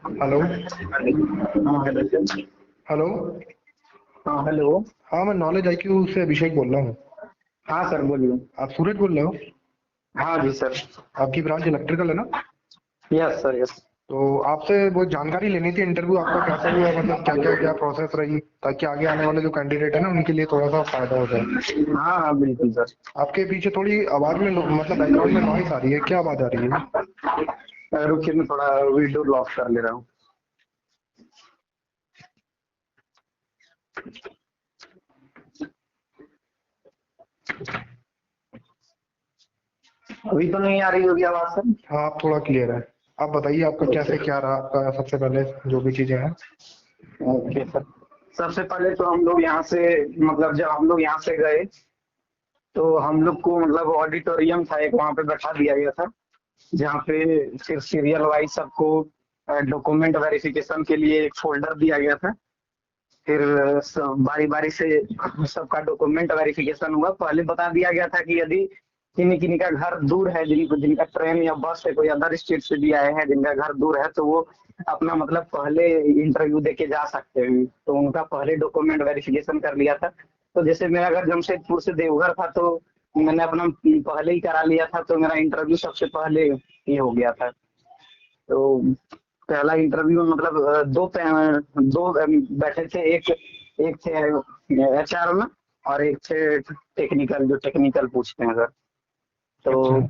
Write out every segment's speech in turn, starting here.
Hello. हाँ hello sir. Hello. हाँ hello. हाँ, मैं नॉलेज आईक्यू से अभिषेक बोल रहा हूँ। हाँ सर बोलिए। आप सूरज बोल रहे हो? हाँ जी सर। आपकी ब्रांच इलेक्ट्रिकल है ना? Yes sir yes. तो आपसे वो जानकारी लेनी थी, इंटरव्यू आपका कैसा हुआ, मतलब क्या क्या क्या प्रोसेस रही, ताकि आगे आने वाले जो कैंडिडेट है ना उनके लिए थोड़ा सा फायदा हो जाए। हाँ हाँ बिल्कुल सर। आपके पीछे थोड़ी आवाज में मतलब बैकग्राउंड में नॉइस आ रही है, क्या आवाज आ रही है? रुकिए मैं थोड़ा विंडो लॉक कर ले रहा हूँ। अभी तो नहीं आ रही होगी आवाज सर। हाँ, आप थोड़ा क्लियर है। आप बताइए आपका कैसे क्या रहा, आपका सबसे पहले जो भी चीजें हैं। Okay sir. सबसे पहले तो हम लोग यहाँ से मतलब जब हम लोग यहाँ से गए तो हम लोग को मतलब ऑडिटोरियम था एक, वहाँ पे बैठा दिया गया था जहाँ पे फिर सीरियल वाइज सबको डॉक्यूमेंट वेरिफिकेशन के लिए एक फोल्डर दिया गया था। फिर बारी बारी से सबका डॉक्यूमेंट वेरिफिकेशन हुआ। पहले बता दिया गया था कि यदि किन्हीं किन्हीं का घर दूर है, जिनका ट्रेन या बस से कोई अदर स्टेट से भी आए हैं जिनका घर दूर है, तो वो अपना मतलब पहले इंटरव्यू दे के जा सकते हैं। तो उनका पहले डॉक्यूमेंट वेरिफिकेशन कर लिया था। तो जैसे मेरा घर जमशेदपुर से देवघर था तो मैंने अपना पहले ही करा लिया था, तो मेरा इंटरव्यू सबसे पहले ये हो गया था। तो पहला इंटरव्यू मतलब बैठे थे। एक एक थे एचआर में और एक थे टेक्निकल, जो टेक्निकल पूछते हैं सर। अच्छा। तो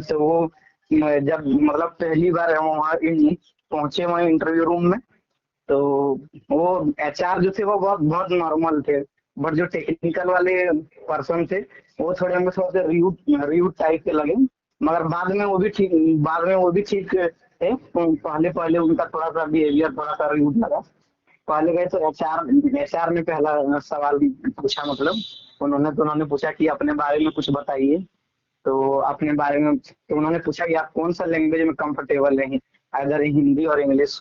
तो वो जब मतलब पहली बार हम वहाँ पहुंचे वहाँ इंटरव्यू रूम में, तो वो एचआर जो थे वो बहुत बहुत नॉर्मल थे। बट जो टेक्निकल वाले पर्सन थे वो थोड़े हमको थोड़ा सा रूड रूड टाइप के लगे। मगर बाद में वो भी ठीक थे। पहले पहले उनका थोड़ा सा बिहेवियर थोड़ा सा रूड लगा। पहले गए तो एचआर ने पहला सवाल पूछा, मतलब उन्होंने पूछा कि अपने बारे में कुछ बताइए। तो अपने बारे में तो उन्होंने पूछा कि आप कौन सा लैंग्वेज में कंफर्टेबल हैं, अगर हिंदी और इंग्लिश।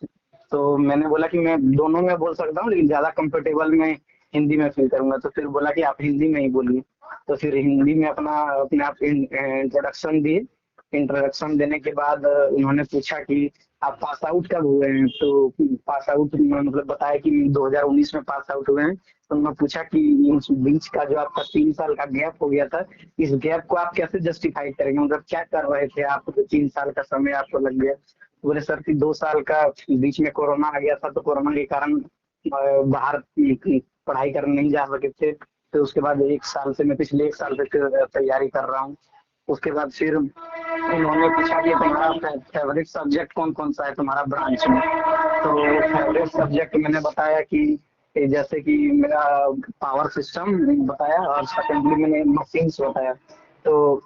तो मैंने बोला कि मैं दोनों में बोल सकता हूँ लेकिन ज्यादा कंफर्टेबल मैं हिंदी में फील करूंगा। तो फिर बोला कि आप हिंदी में ही बोलिए। तो फिर हिंदी में अपना अपने आप इंट्रोडक्शन दिए। इंट्रोडक्शन देने के बाद उन्होंने पूछा कि आप पास आउट कब हुए हैं। तो पास आउट मतलब बताया कि 2019 में पास आउट हुए हैं। तो उन्होंने पूछा कि इस बीच का जो आपका 3 साल का गैप हो गया था, इस गैप को आप कैसे जस्टिफाई करेंगे, मतलब क्या कर रहे थे आप, तो 3 साल का समय आपको लग गया। बोले सर कि 2 साल का बीच में कोरोना आ गया था, तो कोरोना के कारण बाहर पढ़ाई करने नहीं जा सके थे। तो उसके बाद 1 साल से मैं पिछले 1 साल से फिर तैयारी कर रहा हूँ। उसके बाद फिर उन्होंने पूछा कि तुम्हारा फेवरेट सब्जेक्ट कौन कौन सा है तुम्हारा ब्रांच में। तो फेवरेट सब्जेक्ट मैंने बताया कि जैसे कि मेरा पावर सिस्टम बताया और सेकेंडली मैंने मशीन्स बताया। तो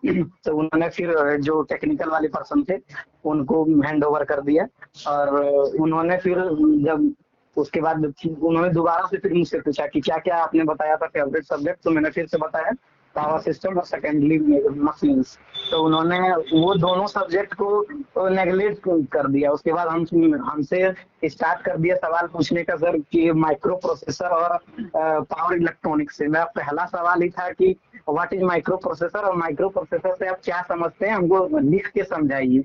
तो उन्होंने फिर जो टेक्निकल वाले पर्सन थे उनको हैंड ओवर कर दिया। और उन्होंने फिर जब उसके बाद उन्होंने दोबारा से फिर मुझसे पूछा कि क्या क्या आपने बताया था फेवरेट सब्जेक्ट। तो मैंने फिर से बताया पावर सिस्टम और सेकेंडली मशीन्स। तो उन्होंने वो दोनों सब्जेक्ट को नेगलेक्ट कर दिया। उसके बाद हम हमसे स्टार्ट कर दिया सवाल पूछने का, सर कि माइक्रो प्रोसेसर और पावर इलेक्ट्रॉनिक्स से। मेरा पहला सवाल ही था कि व्हाट इज माइक्रो प्रोसेसर, और माइक्रो प्रोसेसर से आप क्या समझते हैं, हमको लिख के समझाइए।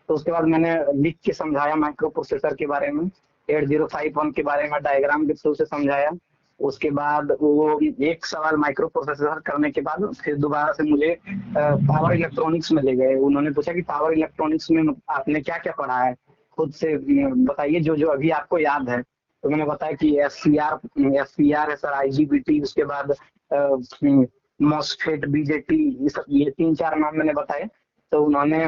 तो उसके बाद मैंने लिख के समझाया माइक्रो प्रोसेसर के बारे में, 8051 के बारे में डायग्राम के थ्रू से समझाया। उसके बाद वो एक सवाल माइक्रो प्रोसेसर करने के बाद फिर दोबारा से मुझे पावर इलेक्ट्रॉनिक्स में ले गए। उन्होंने पूछा कि पावर इलेक्ट्रॉनिक्स में आपने क्या क्या पढ़ा है, खुद से बताइए जो जो अभी आपको याद है। तो मैंने बताया कि एस सी आर है सर, IGBT, उसके बाद मॉसफेट, BJT, ये 3-4 नाम मैंने बताए। तो उन्होंने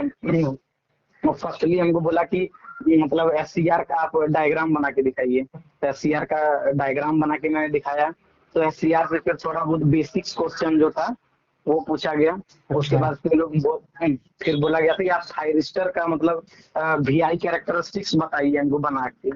फर्स्टली हमको बोला कि मतलब SCR का आप डायग्राम बना के दिखाइए। तो SCR का डायग्राम बना के मैंने दिखाया। तो SCR से फिर थोड़ा बहुत बेसिक्स क्वेश्चन जो था वो पूछा गया। उसके अच्छा। बाद फिर बोला गया था कि आप थायरिस्टर का मतलब VI कैरेक्टरिस्टिक्स बताइए हमको बना के।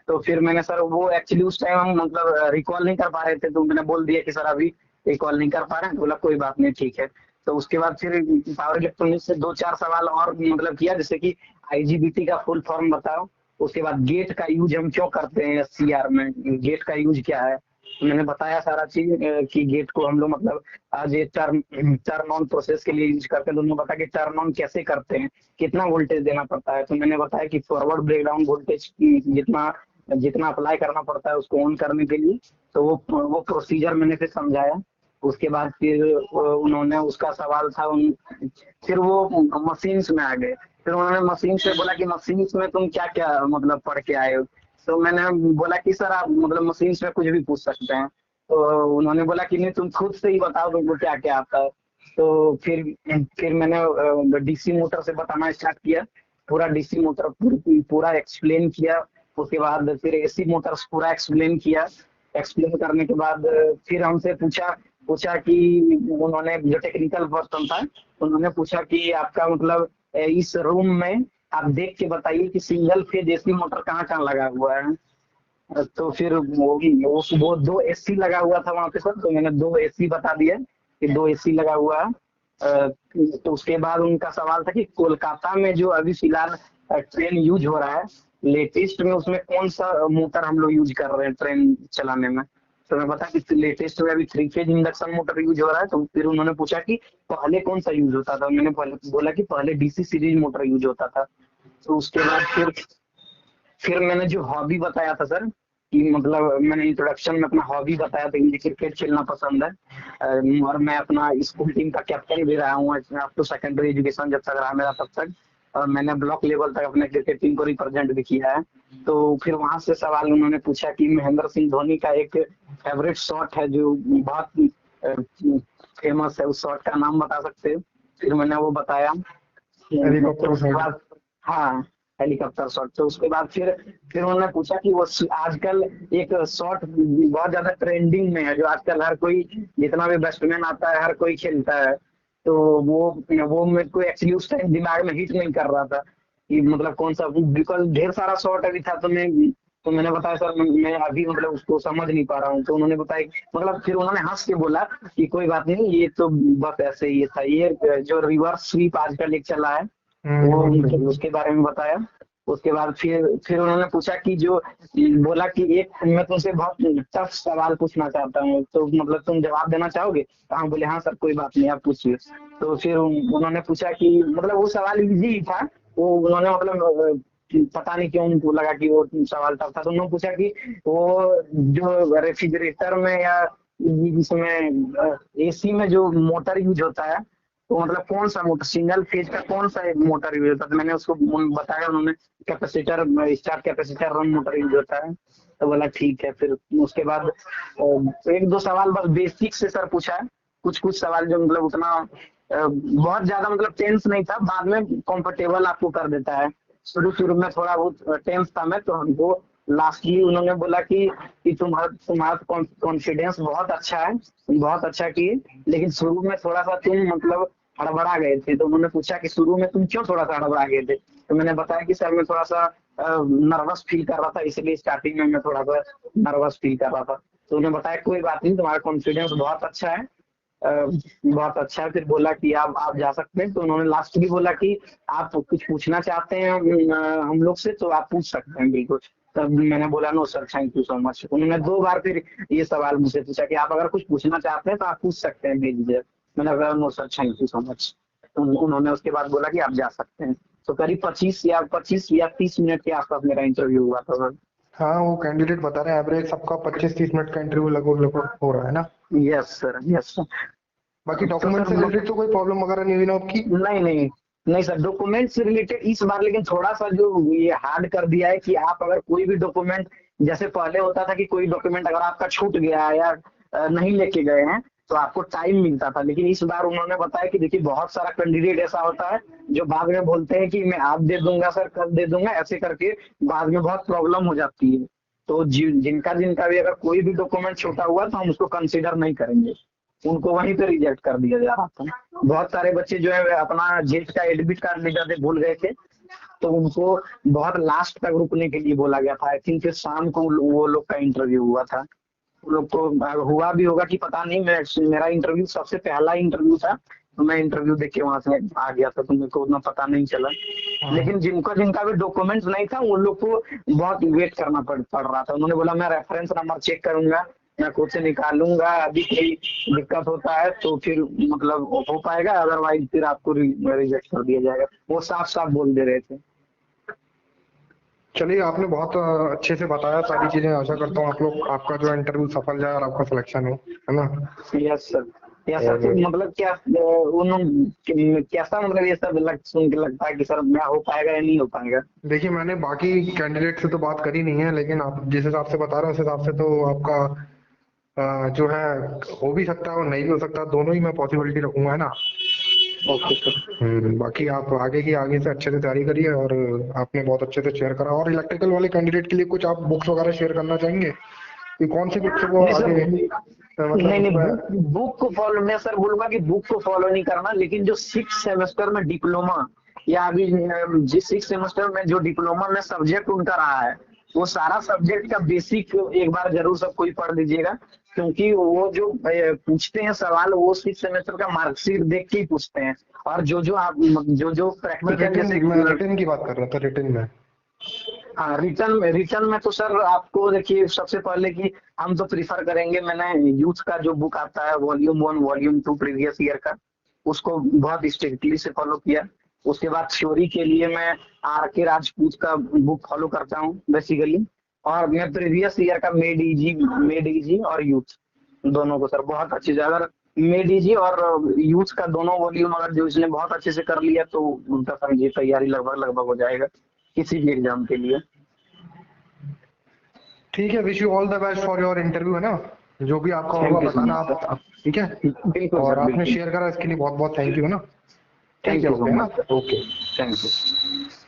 तो फिर मैंने सर वो एक्चुअली उस टाइम हम मतलब रिकॉल नहीं कर पा रहे थे, तो मैंने बोल दिया कि सर अभी रिकॉल नहीं कर पा रहे हैं। तो बोला कोई बात नहीं, ठीक है। तो उसके बाद फिर पावर इलेक्ट्रॉनिक्स से 2-4 सवाल और मतलब किया, जैसे कि IGBT का फुल फॉर्म बताओ। उसके बाद गेट का यूज हम क्यों करते हैं SCR में, गेट का यूज क्या है। मैंने बताया सारा चीज कि गेट को हम लोग मतलब आज ये टर्न टर्न ऑन प्रोसेस के लिए यूज करते हैं। तो उन्होंने बताया कि टर्न ऑन कैसे करते हैं, कितना वोल्टेज देना पड़ता है। तो मैंने बताया कि फॉरवर्ड ब्रेकडाउन वोल्टेज जितना जितना अप्लाई करना पड़ता है उसको ऑन करने के लिए। तो वो प्रोसीजर मैंने फिर समझाया। उसके बाद फिर उन्होंने उसका सवाल था फिर वो मशीन्स में आ गए। फिर उन्होंने मशीन से बोला कि मशीन्स में तुम क्या क्या मतलब पढ़ के आए हो। तो मैंने बोला कि सर आप मतलब मशीन्स में कुछ भी पूछ सकते हैं। तो उन्होंने बोला कि नहीं तुम खुद से ही बताओ तुमको क्या क्या आता है। तो फिर मैंने डीसी मोटर से बताना स्टार्ट किया। पूरा डीसी मोटर पूरा एक्सप्लेन किया। उसके बाद फिर एसी मोटर्स पूरा एक्सप्लेन किया। एक्सप्लेन करने के बाद फिर हमसे पूछा पूछा कि उन्होंने जो टेक्निकल पर्सन था उन्होंने पूछा कि आपका मतलब इस रूम में आप देख के बताइए कि सिंगल फेज एसी मोटर कहाँ कहाँ लगा हुआ है। तो फिर वो दो एसी लगा हुआ था वहां पे सर। तो मैंने दो एसी बता दिया कि दो एसी लगा हुआ है। तो उसके बाद उनका सवाल था कि कोलकाता में जो अभी फिलहाल ट्रेन यूज हो रहा है लेटेस्ट में उसमें कौन सा मोटर हम लोग यूज कर रहे हैं ट्रेन चलाने में। तो मैं बता कि लेटेस्ट में अभी 3 फेज इंडक्शन मोटर यूज हो रहा है। तो फिर उन्होंने पूछा कि पहले कौन सा यूज होता था। मैंने बोला कि पहले डीसी सीरीज मोटर यूज होता था। तो उसके बाद फिर मैंने जो हॉबी बताया था सर कि मतलब मैंने इंट्रोडक्शन में अपना हॉबी बताया था कि मुझे क्रिकेट खेलना पसंद है। और मैं अपना स्कूल टीम का कैप्टन भी रहा हूँ अप टू सेकेंडरी एजुकेशन जब तक रहा मेरा तब तक। और मैंने ब्लॉक लेवल तक अपने क्रिकेट टीम को रिप्रेजेंट भी किया है। तो फिर वहां से सवाल उन्होंने पूछा कि महेंद्र सिंह धोनी का एक फेवरेट शॉट है जो बहुत फेमस है, उस शॉट का नाम बता सकते हो। फिर मैंने वो बताया। तो हेलीकॉप्टर उसके शॉट। बाद हाँ हेलीकॉप्टर शॉट। तो उसके बाद फिर उन्होंने पूछा कि वो आजकल एक शॉट बहुत ज्यादा ट्रेंडिंग में है जो आजकल हर कोई जितना भी बैट्समैन आता है हर कोई खेलता है। तो वो मेरे को एक्चुअली उस टाइम दिमाग में हिट नहीं कर रहा था कि मतलब कौन सा, बिकॉज ढेर सारा शॉट अभी था। तो मैंने बताया सर मैं अभी मतलब उसको समझ नहीं पा रहा हूँ। तो उन्होंने बताया मतलब फिर उन्होंने हंस के बोला कि कोई बात नहीं ये तो बस ऐसे ही था, ये जो रिवर्स स्वीप आजकल एक चला है वो उसके बारे में बताया। उसके बाद फिर उन्होंने पूछा कि जो बोला कि एक मैं तुमसे बहुत टफ सवाल पूछना चाहता हूँ तो मतलब तुम जवाब देना चाहोगे। हाँ बोले हाँ सर कोई बात नहीं आप पूछिए। तो फिर उन्होंने पूछा कि मतलब वो सवाल इजी ही था। वो उन्होंने मतलब पता नहीं क्यों उनको लगा कि वो सवाल टफ था। तो उन्होंने पूछा कि वो जो रेफ्रिजरेटर में या इसमें एसी में जो मोटर यूज होता है तो मतलब कौन सा मोटर सिंगल फेज का कौन सा मोटर यूज होता है। तो मैंने उसको बताया। उन्होंने capacitor star capacitor run motor use होता है। तो बोला ठीक है। फिर उसके बाद एक दो सवाल बस बेसिक से सर पूछा है। कुछ कुछ सवाल जो मतलब उतना बहुत ज्यादा मतलब टेंस नहीं था, बाद में कंफर्टेबल आपको कर देता है। शुरू शुरू में थोड़ा बहुत टेंस था मैं तो हमको लास्टली उन्होंने बोला कि तुम्हारा कॉन्फिडेंस बहुत अच्छा है, तुम बहुत अच्छा किए, लेकिन शुरू में थोड़ा सा तुम मतलब हड़बड़ा गए थे। तो उन्होंने पूछा कि शुरू में तुम क्यों थोड़ा सा हड़बड़ा गए थे। तो मैंने बताया कि सर मैं थोड़ा सा नर्वस फील कर रहा था इसलिए स्टार्टिंग में मैं थोड़ा सा नर्वस फील कर रहा था। तो उन्होंने बताया कोई बात नहीं तुम्हारा कॉन्फिडेंस बहुत अच्छा है, बहुत अच्छा है। फिर बोला कि आप जा सकते हैं। तो उन्होंने लास्ट भी बोला कि आप कुछ पूछना चाहते हैं हम लोग से तो आप पूछ सकते हैं बिल्कुल। तब मैंने बोला no sir thank you so much. उन्होंने 2 बार फिर ये सवाल मुझसे पूछा कि आप अगर कुछ पूछना चाहते हैं तो आप पूछ सकते हैं भेजिए। मैंने कहा no sir thank you so much. उन्होंने उसके बाद बोला कि आप जा सकते हैं। तो करीब 25 या 30 मिनट के आसपास मेरा इंटरव्यू हुआ था सर। हाँ वो कैंडिडेट बता रहे हैं एवरेज सबका 25-30 मिनट का इंटरव्यू लगभग लगभग हो रहा है ना। Yes sir yes sir. बाकी तो डॉक्यूमेंट से सर रिलेटेड तो कोई प्रॉब्लम वगैरह नहीं हुई ना आपकी। नहीं नहीं नहीं सर डॉक्यूमेंट से रिलेटेड इस बार लेकिन थोड़ा सा जो ये हार्ड कर दिया है कि आप अगर कोई भी डॉक्यूमेंट, जैसे पहले होता था कि कोई डॉक्यूमेंट अगर आपका छूट गया है या नहीं लेके गए हैं तो आपको टाइम मिलता था। लेकिन इस बार उन्होंने बताया कि देखिए बहुत सारा कैंडिडेट ऐसा होता है जो बाद में बोलते हैं कि मैं आज दे दूंगा सर कल दे दूंगा ऐसे करके बाद में बहुत प्रॉब्लम हो जाती है। तो जिनका जिनका भी अगर कोई भी डॉक्यूमेंट छूटा हुआ तो हम उसको कंसिडर नहीं करेंगे, उनको वहीं पे रिजेक्ट कर दिया जा रहा था। बहुत सारे बच्चे जो है अपना जेट का एडमिट कार्ड लेकर के भूल गए थे तो उनको बहुत लास्ट तक रुकने के लिए बोला गया था। आई थिंक फिर शाम को वो लोग का इंटरव्यू हुआ था। वो लोग को हुआ भी होगा कि पता नहीं, मेरा इंटरव्यू सबसे पहला इंटरव्यू था तो मैं इंटरव्यू देख के वहां से आ गया था तो मेरे को उतना पता नहीं चला। लेकिन जिनका जिनका भी डॉक्यूमेंट्स नहीं था उन लोग को बहुत वेट करना पड़ रहा था। उन्होंने बोला मैं रेफरेंस नंबर चेक करूंगा मैं खुद से निकालूंगा, अभी कोई दिक्कत होता है तो फिर मतलब हो पाएगा, अदरवाइज फिर आपको रिजेक्ट कर दिया जाएगा, वो साफ साफ बोल दे रहे थे। चलिए, आपने बहुत अच्छे से बताया सारी चीजें। आशा करता हूँ आप लोग, आपका जो इंटरव्यू सफल जाए और आपका सिलेक्शन हो, है ना। Yes sir, yes sir. तो और मतलब क्या उन्होंने कैसा, मतलब ये सब सुन के लगता है कि सर क्या हो पाएगा या नहीं हो पाएगा? देखिए, मैंने बाकी कैंडिडेट से तो बात करी नहीं है, लेकिन आप जिस हिसाब से बता रहे हो उस हिसाब से तो आपका जो है हो भी सकता है और नहीं भी हो सकता, दोनों ही मैं पॉसिबिलिटी रखूंगा, है ना। Okay sir. बाकी आप आगे से अच्छे से तैयारी करिए, और आपने बहुत अच्छे से शेयर करा। और इलेक्ट्रिकल वाले कैंडिडेट के लिए कुछ आप बुक्स वगैरह शेयर करना चाहेंगे कि कौन सी बुक से वो नहीं सर, आगे मतलब नहीं नहीं, उसमें। बुक को फॉलो, मैं सर बोलूंगा कि बुक को फॉलो नहीं करना, लेकिन जो 6 सेमेस्टर में डिप्लोमा या अभी जिस 6 सेमेस्टर में जो डिप्लोमा में सब्जेक्ट उनका रहा है, वो सारा सब्जेक्ट का बेसिक एक बार जरूर सब कोई पढ़ लीजिएगा, क्योंकि वो जो पूछते हैं सवाल, वो 6 सेमेस्टर का मार्कशीट देख के ही पूछते हैं। और जो आप जो प्रैक्टिकल जैसे मैं रिटर्न की बात कर रहा था, रिटर्न में। हाँ, रिटर्न में तो सर आपको देखिए, सबसे पहले कि हम तो प्रीफर करेंगे, मैंने यूथ का जो बुक आता है वॉल्यूम 1 वॉल्यूम 2 प्रीवियस ईयर का, उसको बहुत स्ट्रिक्टली से फॉलो किया। उसके बाद थ्योरी के लिए मैं R K राजपूत का बुक फॉलो करता हूँ बेसिकली। और मैं प्रीवियस ईयर का मेड इजी और यूथ दोनों को सर बहुत अच्छे से, अगर मेड इजी और यूथ का दोनों वॉल्यूम अगर जो इसने बहुत अच्छे से कर लिया, तो उनका समझिए तैयारी लगभग लगभग हो जाएगा किसी भी एग्जाम के लिए। ठीक है, wish you all the best for your interview, है ना। जो भी आपका होगा थैंक यू सो बताना मच आप, सर। ठीक है। बिल्कुल और सर, आपने बिल्कुल। शेयर करा इसके लिए बहुत बहुत थैंक यू, है ना। ठीक थैंक है, यू सो ओके, है ना। Much sir. Okay. Thank you.